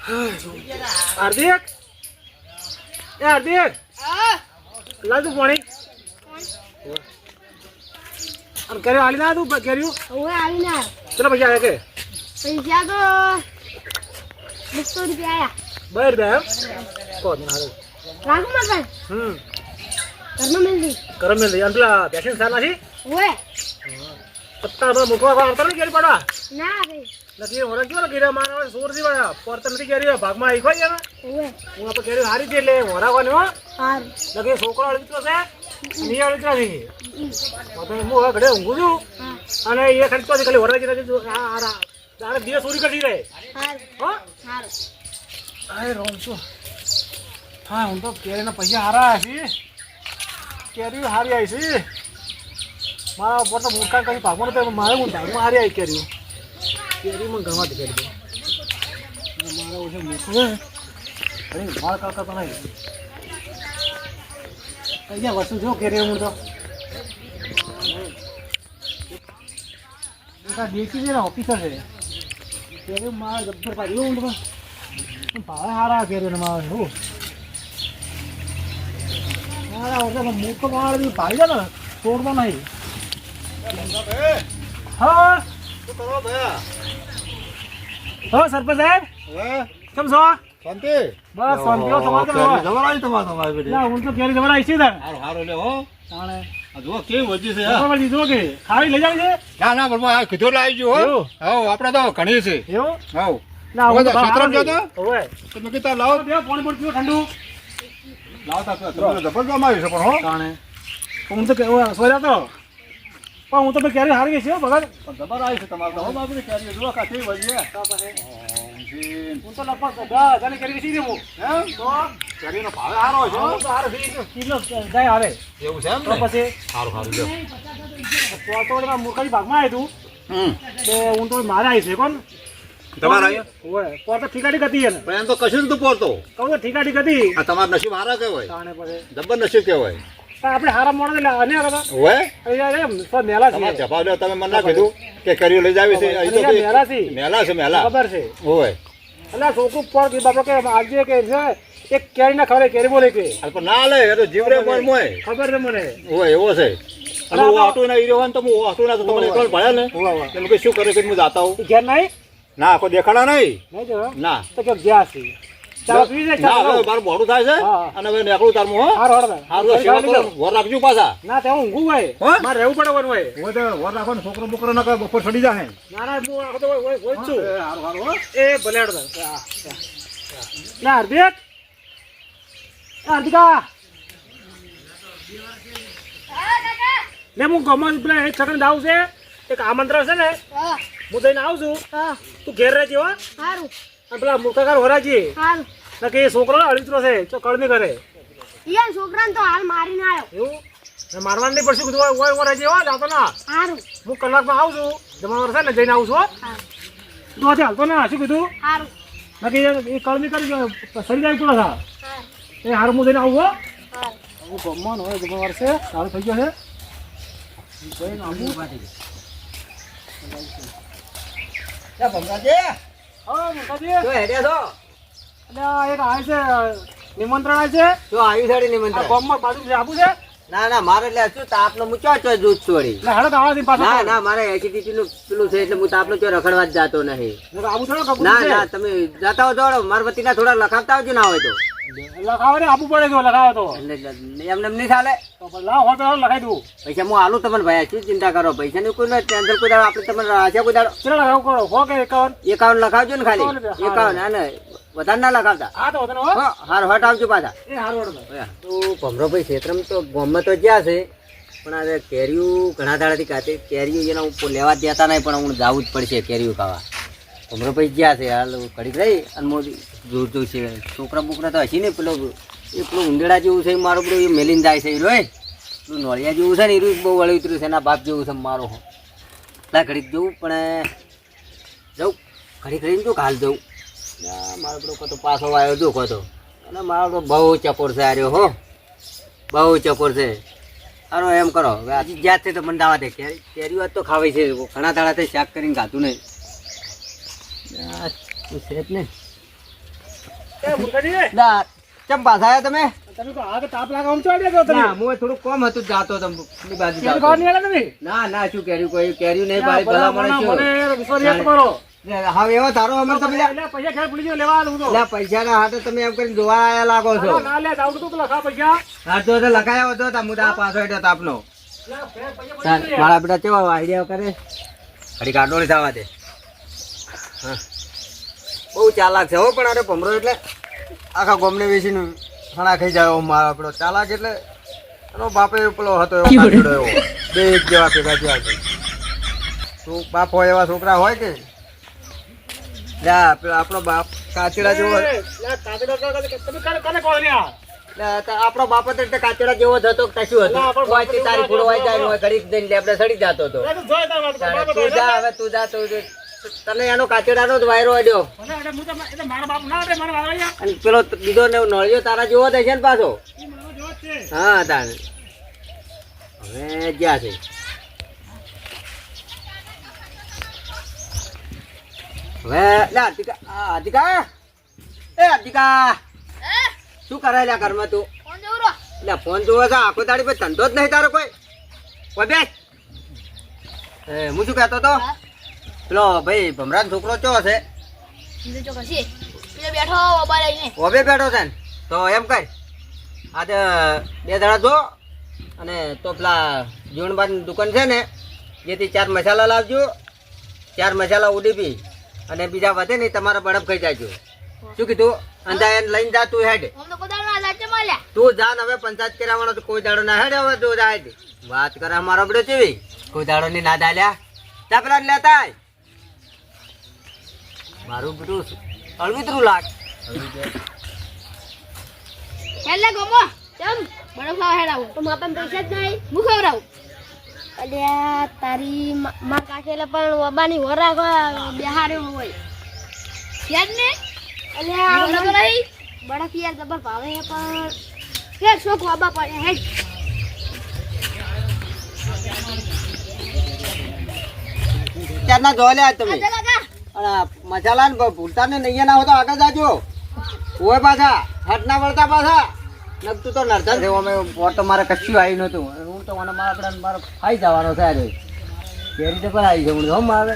હાર્દિક એ હાર્દિક લાવ તું પાણી અને કરે હાલી ના તું કર્યું હવે આવી ના ચલો પૈસા આવ્યા કે પૈસા તો 200 રૂપિયા આયા બહાર દે કોણ હારે રાખો મગન ઘરમાં મેલદી કરમ મે લઈ અંતલા પેશન સાર નથી ઓએ પત્તા મૂકવા આવતા નહીં કરી પડવા ના ભાઈ નથી હોરા કેવો ગીરા મારવા સોર થી વાળા પર નથી કરી ભાગમાં આવી ખોઈ ગયા ઓએ હું આપણે કરી હારી છે એટલે હોરા કોને હો હાર લગે છોકરો અળીતો છે ની અળીતો નથી તો હું હવે ઘરે ઊંઘું છું અને એ ખર્ચો છે ખાલી હોરા જરા આ તારે દિવસ ચોરી કરી રહે હાર હો હાર અરે રોમ છું હા હું તો કેરીના પૈસા હારા છે કેરી હારી આવી છે મારા ઉપર તો મૂર્ખા કઈ ભાગો તો મારે હું ભાગમાં હારી આવી કેરી કેરીમાં ગણવા દે કરી દે મારા ઓછે મૂર્ખું છે અરે મારા કાકા તો નહીં અહીંયા વસ્તુ જો કેરી હું તો દેખી છે ને ઓફિસર છે કેરી મારા જબ્બર પાડી હું તો ભાવે હારા કેરી ને મારે હું મારા ઓછે મૂર્ખ મારે પાડી જાય ને તોડતો નહીં હા શું કરો ભયા? હો સરપંચ સાહેબ કેમ છો શાંતિ? બસ શાંતિઓ તમારે કેમ કેરી છો? જબર આવી તમારી બેટી. ના હું તો કેરી જબર આવી છે ને હારું હારું લે હો. તાણે આ જુઓ કેવી વધી છે હા. બરાબર લીધો કે ખાવી લઈ જાય છે ના ના પણ આ કીધું લાવી ગયું હો. એવું? હવ આપણે તો ઘણી છે. એવું હવ. ના હું તો ઓય, ક્ષેત્રમાં બહાર જતો? ઓય તમે કીધા લાવો. બે પાણી પણ પીવો ઠંડુ લાવતા તો તમને જબર જમાવી છે પણ હો. તાણે હું તો સોર્યા તો પણ હું તો કેરી હારી ગઈ છે ભગત પણ જબર આવી છે તમારે તો હો બાપુ કેરી જુઓ કા કેવી વધી છે. હું તો લગભગ 10,000 કેરી વેચી દઉં એમ? તો કેરીનો ભાવે સારો છે હો. તો હારે 20 કિલો જાય હારે એવું છે એમ તો ને? પછી સારું સારું લ્યો. પોતોડમાં મૂર્ખાઈ ભાગમાં આવ્યું હમ. તે હું તો મારે આવી છે કોણ તમારે અહીંયા? ઓય પોર તો ઠીકાડી ગતી એને પણ એમ તો કશું જ નતું પોરતો. કહું તો ઠીકાડી ગતી આ તમારું નસીબ હારા કહેવાય. તાણે પછી જબર નસીબ કહેવાય. પણ આપણે હારા મોડા એટલે અને હતા હોય અહીંયા એમ તો મેલા તમારે છે જવાબ લ્યો તમે મને ના કીધું કે કરી લઈ જાવી છે અહીં તો અહીંયા મેલા છે મેલા છે મેલા ખબર છે હોય એટલે છોકરું પર કે બાપડો કે આજે કે છે એક કેરી ના ખવડે કેરી બોલે કે આ પણ ના લે એ તો જીવરે મોય મોય ખબર છે મને હોય એવો છે અને હું આટું ના હીરો હોય ને તો હું આટું ના તો તમને એકવાર ભળ્યા ને હોવા હોવા એટલે કે શું કરે કે હું જાતા હું ઘેર નહીં ના કોઈ દેખાડા નહીં નહીં જો ના તો કે ગયા છે ચાલો પી જાય ના ચાલો હવે મારું મોડું થાય છે હા. અને હવે નીકળું તારું હો હારો હળવે સારું સેવા કરો ઘર રાખજો પાછા ના તે હું ઊંઘું હોય હા? મારે રહેવું પડે હોય હોય હોય તો ઘર રાખો ને છોકરો બોકરો ના બપોર ચડી જાય ના ના હું આખો તો હોય જ છું સારું સારું હો એ ભલે હેડો ના હાર્દિક હાર્દિકા ને હું ગમન પેલા એક સેકન્ડ આવું છે એક આમંત્રણ છે ને હા હું જઈને આવું છું હા તું ઘેર રહેજે હો હારું અને પેલા મૂર્ખાકાર હોરાજી હારું ના કે એ છોકરો અળીતરો છે તો કળમી કરે ઈયા છોકરાને તો હાલ મારીને આવ્યો એવું ને મારવાનું નહીં પડશે કીધું હોય હોરાજી હો જાતો ના હારું હું કલાકમાં આવું છું જમાવાર છે ને જઈને આવું છું હો હારું તું આજે હાલતો ના શું કીધું હારું ના કે એ કળમી કરી સરી જાય પૂરા થા હારું એ હારું હું જઈને આવું હો હારું હું ગમવાનું હોય જમાવાર છે સારું થઈ ગયો છે જઈને આવું હા મોટાજી એટલે આ એક આવે છે નિમંત્રણ આવે છે આ ગામમાં બાજુ છે આપું છે ના ના મારે એટલે શું તાપનો હું ચો દૂધ છોડી એટલે હેડો તો આવાથી પાછો ના ના મારે એસિડિટી નું પેલું છે એટલે હું તાપનો ચો રખડવા જ જાતો નહીં આવું થોડો કબૂલ ના છે ના તમે જતા હો દોડો મારા વતીના થોડા લખાવતા આવજો ના હોય તો લખાવે ને આપવું પડે જો લખાવે તો એટલે એમને એમ નહીં ચાલે તો પછી લાવ હોય તો લખાઈ દઉં પૈસા હું આલું તમને ભાઈ શું ચિંતા કરો પૈસાની કોઈ ટેન્શન કોઈ દાડો આપણે તમને રાખ્યા કોઈ દાડો ચલો લખાવું કરો હો કે 51 એકાઉન્ટ લખાવજો ને ખાલી 51 એકાઉન્ટ અને વધારે ના લખાવતા આ તો વધુ હો હો હાર હટ આવજો પાછા એ હારું વડો તો ભમરોભાઈ ક્ષેત્રમાં તો ગામમાં તો જ્યાં છે પણ આ કેરીઓ ઘણા દાડાથી કાતે કેરીઓ એના ઉપર લેવા દેતા નહીં પણ હું જવું જ પડશે કેરીઓ ખાવા ભમરોભાઈ જ્યાં છે હાલ ઘડીક રહી અને મોદી જોતું છે છોકરા બોકરા તો હસી ને પેલો એ પેલું ઉંદેડા જેવું છે મારું પેલું એ મેલીને જાય છે એ રોય પેલું નોળિયા જેવું છે ને એ બહુ વળી ઉતર્યું છે એના બાપ જેવું છે મારો એટલે ઘડીક જવું પણ જવું ઘડીક રહીને જો હાલ જવું મારો પેલો કતો પાછો આવ્યો જો કતો અને મારો તો બહુ ચપોર છે આર્યો હો બહુ ચપોર છે હારો એમ કરો હવે આજે જ્યાં છે તો મને દાવા દે કેરી વાત તો ખાવાય છે ઘણા દાડાથી શાક કરીને ખાતું નહીં છે જ ને એ મુરગાજી ના ચમ પાછા આયા તમે તમે તો આગે તાપ લાગે આમ ચોડ્યા ગયો તમે ના હું થોડું કોમ હતું જાતો તો પેલી બાજુ કેરી જાતો. ખાવા નહીં આલા તમે ના ના શું કેર્યું નહીં ભાઈ ભલા મને શું મને વિશ્વાસ યાદ કરો હવે એવો તારો અમર તમે લ્યા. એટલે પૈસા ખેર ભૂલી ગયો લેવા આલું તો લ્યા પૈસાના હાથે તમે એમ કરીને જોવા આયા લાગો છો ના લે જાવ તો પેલા ખા પૈસા હા તો લખાયો હતો તા મુદા પાછો હેઠો તાપનો લે ફેર પૈસા ચાલ, મારા બેટા કેવા આઈડિયા કરે ઘડી કાઢો નહીં થવા દે હા બહુ ચાલાક છે હો પણ અરે ભમરો એટલે આખા ગોમને વેચીને ખાણા ખાઈ જાય મારો પેલો ચાલાક એટલે એનો બાપે પેલો હતો એવો કાચડો એવો બે એક જેવા ભેગા થયા છે તું બાપ હોય એવા છોકરા હોય કે જા પેલો આપણો બાપ કાચડા જેવો લે કાગડો તમે કાલે કોણ ને આ આપણો બાપ હતો એટલે કાચડા જેવો જ હતો કશું હતું ના, આપણો હોય તે તારી ફૂડવાઈ જાય હોય ઘડીક દઈને લેબડે સડી જતો હતો લે તો જોઈ તા વાત તારે બરાબર તું જા હવે તું જા તું તને એનો કાચડાનો જ વાયરો અડ્યો મને એટલે હું તો એટલે મારા બાપ ના રે મારા વાળા અને પેલો બીજો ને નળિયો તારા જેવો થાય છે ને પાછો ઈ મારો જોત છે હા તાને હવે જ્યાં છે હવે લે આદિકા એ આદિકા શું કરે લ્યા ઘરમાં તું કોણ જવું રો એટલે ફોન જોવે છે આખો દાડી પર ધંધો જ નહીં તારો કોઈ બેસ એ હું શું કહેતો તો પેલો ભાઈ ભમરાનો છોકરો ચો છે બીજો ચો કશી પેલો બેઠો મોબાઈલ લઈને ઓબે બેઠો છે ને તો એમ કર આજે 2 દાડા જો અને તો પેલા જીવણબાની દુકાન છે ને જેથી 4 મસાલા લાવજો 4 મસાલા ઉડીપી અને બીજા વધે નહીં તમારા બરફ ખાઈ જાયજો શું કીધું અંધા એને લઈને જા તું હેડ આમ તો કોદાળ ના લાચે મળ્યા તું જા ને હવે પંચાયત કરાવવાનો તો કોઈ દાડો ના હેડ હવે તું જા હેડ. વાત કરે મારો બેડો ચેવી કોઈ દાડો ની ના દાલ્યા તા પેલા ને લેતા આય. મારું બેટું અળવિતરું લાગ એટલે ગમો ચમ બડો ખાવા હેડાવું તો માપા પૈસા જ નહીં હું ખવડાવું અલ્યા તારી માર કાકેલે પણ વબાની વરા બેહાર્યો હોય યાદ ને અલ્યા બડક યાર જબર ભાવે હે પણ કે શોખ વાબા પડે હે ત્યારના જો લે તમે આજા લાગા અને મસાલા ને ભૂલતા ને નહીં ના હોય તો આગળ જાજો ઓય પાછા હટ ના વળતા પાછા નકતું તો નરધન છે અમે પોર તો મારે કશું આવી નતું હું તો મને મારા આપણે મારો ખાઈ જવાનો છે આજે કેરી તો પણ આવી છે હું તો મારે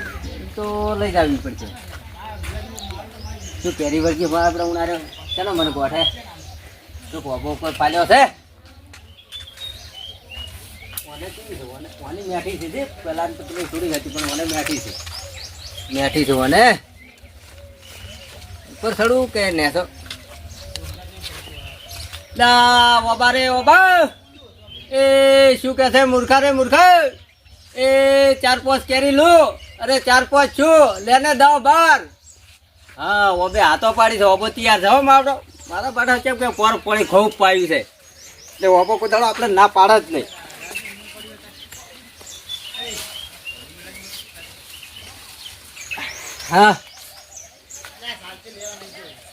તો લઈ જવી પડશે શું કેરી વળગી મારે આપણે ઉનારે ચાલો મને ગોઠે શું કોબો ઉપર પાલ્યો છે ઓને કેવી છે ઓને મેઠી છે જે પહેલા તો પેલી થોડી હતી પણ ઓને મેઠી છે મેઠી છે ઓને ઉપર ચડું કે નેસો લા ઓબા રે ઓબા એ શું કે છે મૂર્ખા રે મૂર્ખા એ 4-5 કેરી લો અરે 4-5 છું લેને દાવ બાર હા ઓબે હાથો પાડી છે ઓબો તૈયાર છે હો મારો મારા પાડા કેમ કે પોર પોણી ખૂબ પાયું છે એટલે ઓબો કોઈ દાડો આપણે ના પાડે જ નહીં હા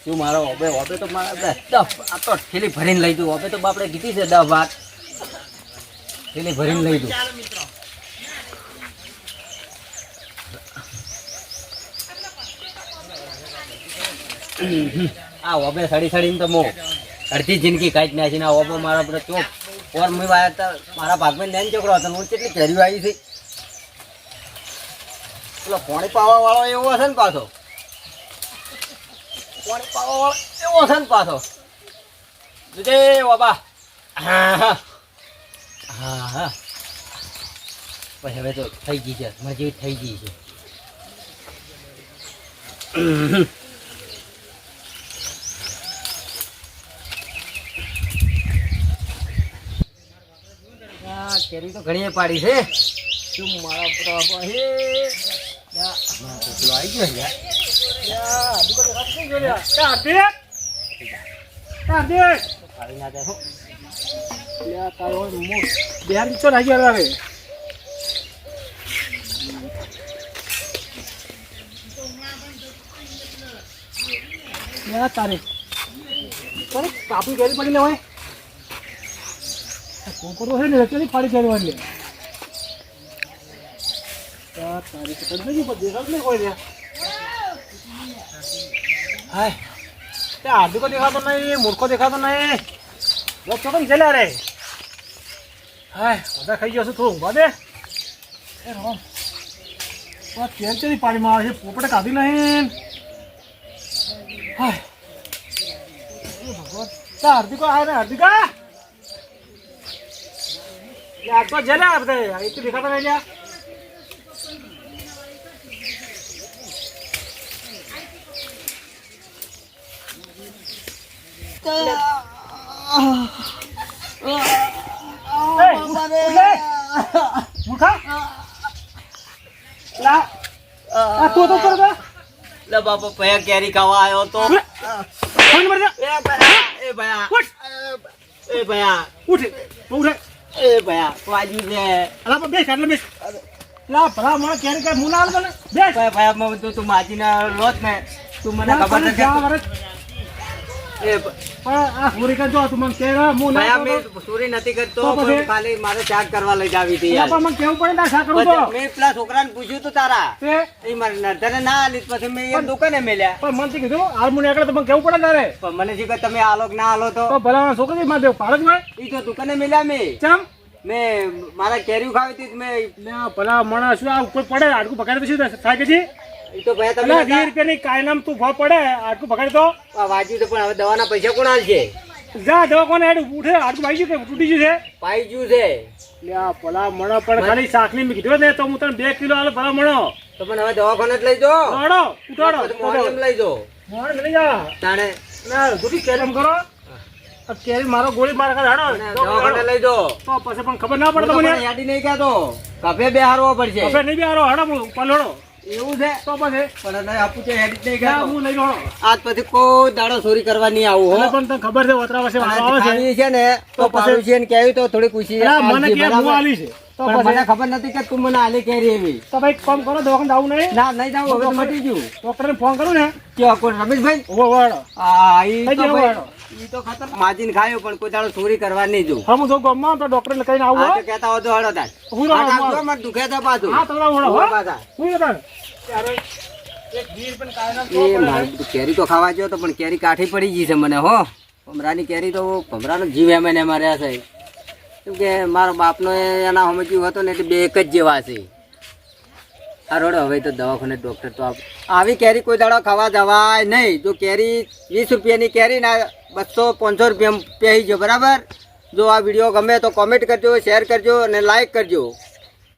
શું મારો ઓબે ઓબે તો મારા 10 આ તો થેલી ભરીને લઈ જઉં ઓબે તો બાપડે કીધી છે 10 વાત થેલી ભરીને લઈ જઉં આ ઓબે સડી સડીને તો મો અડધી જિંદગી કાઢી નાખી ને આ ઓબો મારા પર ચોપ ઓર મેં મારા ભાગમાં નેન છોકરો હતો હું કેટલી કેરીઓ આવી છે પેલો પાણી પાવા વાળો એવો હશે ને પાછો પાણી પાવા વાળો એવો હશે ને પાછો જુદે બાબા હા હા હા હા પછી હવે તો થઈ ગઈ છે મારી જેવી થઈ ગઈ છે કેરી તો ઘણી પાડી છે શું મારા બાપા હે પેલો આવી ગયો યાર પાડી ના જાય હો બેહાર નીચો નાખી આવે તારે કાપી કેરી પડી હોય કોકરો છે ને રચની ફાડી કેરી તારી તો કરી દેખાડ નહીં કોઈ રે હાય તે હાર્દિકો દેખાતો નહીં, મૂર્ખો દેખાતો નહીં. બસ ચોકન ચાલ્યા રે. હાય બધા ખાઈ ગયો છું, થોડું ઊંઘવા દે. એ રામ ચેન ચેરી પાણીમાં આવે છે, પોપટે કાઢી નહીં. હાય એ ભગવાન, હાર્દિકો હાય ને હાર્દિકા આજ તો જલ્યા બધા એટલું દેખાતા નહીં લ્યા. લે બાપા પૈયા કેરી ખાવા આવ્યો તો એ ભયા એ ભયા વાજી છે ભયા તું માજીને લોત ને તું મને ખબર નથી એ ભયા મેં ચોરી નથી કરતો પણ ખાલી મારે શાક કરવા લઈ જાવી હતી યાર. મેં પેલા છોકરાને પૂછ્યું તું તારા એ મારે નર્ધને ના આલી પછી મેં એમ દુકાને મેલ્યા પણ મને શીખર તમે આલો કે ના આલો તો ઈ તો દુકાને મેલ્યા મેં મારા કેરીઓ ખાવી હતી મેં ભલા માણસ શું આ કોઈ પડે આટલું પકડે તો શું થાય કે ઈ તો ભયા તમે 20 રૂપિયાની કાયનામ તું ભાવ પડે આટલું પકડે તો વાંચ્યું તો પણ હવે દવાના પૈસા કોણ આલશે? જા દવા કોને હેડ ઉઠે આટલું ભાઈ કે તૂટી ગયું છે પાઈ ગયું છે લ્યા ભલા મણો પણ ખાલી શાકની મેં કીધું ને તો હું તને 2 કિલો આલે ભલા મણો તો પણ હવે દવાખાને જ લઈ જો ઉઠાડો ઉઠાડો એમ લઈ જો મોણ લઈ જા તાણે ના દુટી કેરમ કરો આ કેરી મારો ગોળી માર કર હાડો દવાખાને લઈ જો તો પછી પણ ખબર ના પડે તમને યાદી નહીં કહેતો કફે બેહારવો પડશે હવે નહીં બી હારો હાડો પલોડો એવું છે તો પછી પણ નહીં આપું છે યાદી નહીં જા કહેતો હું લઈ લો આજ પછી કોઈ દાડો ચોરી કરવા નહીં આવું મને હો પણ તને ખબર છે વતરા વર્ષે વાળો આવે છે ખાવી છે ને તો પાડું છે ને કેવી તો થોડી ખુશી અલા, મને આવશે, કે હું બરાબર? આલી છે તો પણ મને પછી ખબર નથી કે તું મને આલી કેરી એવી તો ભાઈ કામ કરો દવાખાને જવું નહીં ના નહીં જાવ હવે તો મટી ગયું ડોક્ટરને ફોન કરું ને કેવા કોઈ રમેશભાઈ ઓવો વાળો હા ઈ થઈ તો ગયો ભાઈ, વાળો. ઈ તો ખતર માજીને ખાયો પણ કોઈ દાડો ચોરી કરવા નહીં જો હા હું જો ગામમાં તો ડોક્ટરને કહીને આવું આ હો તો કહેતા હો તો હળો તાર હું રહું, આ હું જો મને દુખે છે પાછું હા તમને વળો ઉભા હો પાછા. હું જતા ત્યારે એક 20 રૂપિયાની કાયનામ તો એ પડે. મારે બધું કેરી તો ખાવા જો તો પણ કેરી કાઠી પડી ગઈ છે મને હો ભમરાની કેરી તો ભમરાનો જીવ એમ એને માર્યા છે કેમ કે મારા બાપનો એના સમજ્યું હતો ને એટલે બે એક જ જેવા છે આ રોડ હવે તો દવાખાને ડૉક્ટર તો આવી કેરી કોઈ દાડો ખાવા જવાય નહીં જો કેરી 20 રૂપિયાની કેરી ના 200-500 રૂપિયા પહેરી જો બરાબર જો આ વિડીયો ગમે તો કોમેન્ટ કરજો શેર કરજો અને લાઈક કરજો